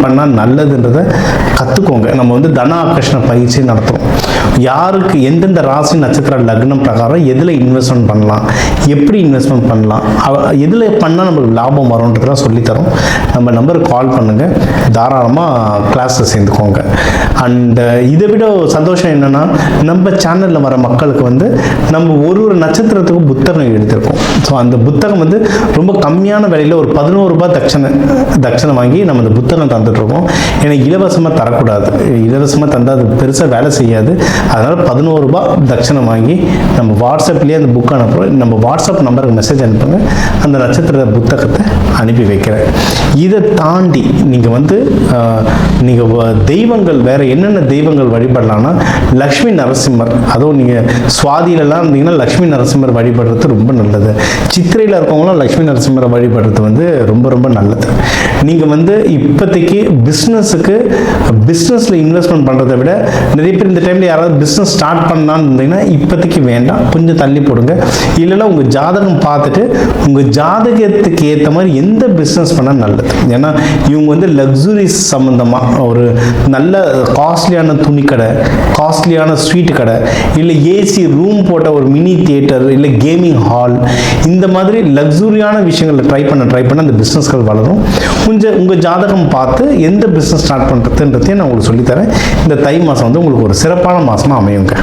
பண்ணால் நல்லதுன்றதை கற்றுக்கோங்க. நம்ம வந்து தன ஆகர்ஷண பயிற்சி நடத்துகிறோம். யாருக்கு எந்தெந்த ராசி நட்சத்திர லக்னம் பிரகாரம் எதில் இன்வெஸ்ட்மெண்ட் பண்ணலாம், எப்படி இன்வெஸ்ட்மெண்ட் பண்ணலாம், எதில் பண்ணால் நம்மளுக்கு லாபம் வரும்ன்றதெல்லாம் சொல்லித்தரோம். நம்ம நம்பருக்கு கால் பண்ணுங்கள், தாராளமாக கிளாஸில் சேர்ந்துக்கோங்க. அண்ட் இதை விட சந்தோஷம் என்னென்னா, நம்ம சேனலில் வர மக்களுக்கு வந்து நம்ம ஒரு நட்சத்திரத்துக்கும் புத்தகம் எழுதியிருக்கோம். ஸோ அந்த புத்தகம் வந்து ரொம்ப கம்மியான விலையில் ஒரு 11 ரூபாய் தட்சணை வாங்கி நம்ம அந்த புத்தகம் தந்துட்டுருக்கோம். ஏன்னா இலவசமாக தரக்கூடாது, இலவசமாக தந்தால் அது பெருசாக வேலை செய்யாது. அதனால் 11 ரூபாய் தட்சணை வாங்கி நம்ம வாட்ஸ்அப்லேயே அந்த புக் அனுப்புகிறோம். நம்ம வாட்ஸ்அப் நம்பருக்கு மெசேஜ் அனுப்புங்க, அந்த நட்சத்திர புத்தகத்தை அனுப்பி வைக்கிறேன். இதை தாண்டி நீங்கள் வந்து தெய்வங்கள் வேறு என்னென்ன தெய்வங்கள் வழிபடலாம்னா, லக்ஷ்மி நரசிம்மர், அதுவும் நீங்கள் சுவாதியிலலாம் இருந்தீங்கன்னா லக்ஷ்மி நரசிம்மர் வழிபடுறது ரொம்ப நல்லது. சித்திரையில் இருக்கவங்களாம் லக்ஷ்மி நரசிம்மரை வழிபடுறது வந்து ரொம்ப ரொம்ப நல்லது. நீங்கள் வந்து இப்போதைக்கு பிஸ்னஸில் இன்வெஸ்ட்மெண்ட் பண்ணுறதை விட நிறைய பேர் இந்த டைமில் யாராவது பிஸ்னஸ் ஸ்டார்ட் பண்ணலான்னு இருந்தீங்கன்னா இப்போதைக்கு வேண்டாம், கொஞ்சம் தள்ளி போடுங்க. இல்லைன்னா உங்கள் ஜாதகம் பார்த்துட்டு உங்கள் ஜாதகத்துக்கு ஏற்ற மாதிரி எந்த பிஸ்னஸ் பண்ணால் நல்லது. ஏன்னா இவங்க வந்து லக்ஸுரிஸ் சம்மந்தமாக ஒரு நல்ல காஸ்ட்லியான துணி கடை, காஸ்ட்லியான ஸ்வீட் கடை, இல்லை ஏசி ரூம் போட்ட ஒரு மினி தியேட்டர், இல்லை கேமிங் ஹால், இந்த மாதிரி லக்ஸுரியான விஷயங்களை ட்ரை பண்ண அந்த பிஸ்னஸ்கள் வளரும். உங்கள் ஜாதகம் பார்த்து எந்த பிஸ்னஸ் ஸ்டார்ட் பண்ணுறதுன்றதையும் நான் உங்களுக்கு சொல்லித்தரேன். இந்த தை மாதம் வந்து உங்களுக்கு ஒரு சிறப்பான மாதமாக அமையுங்க.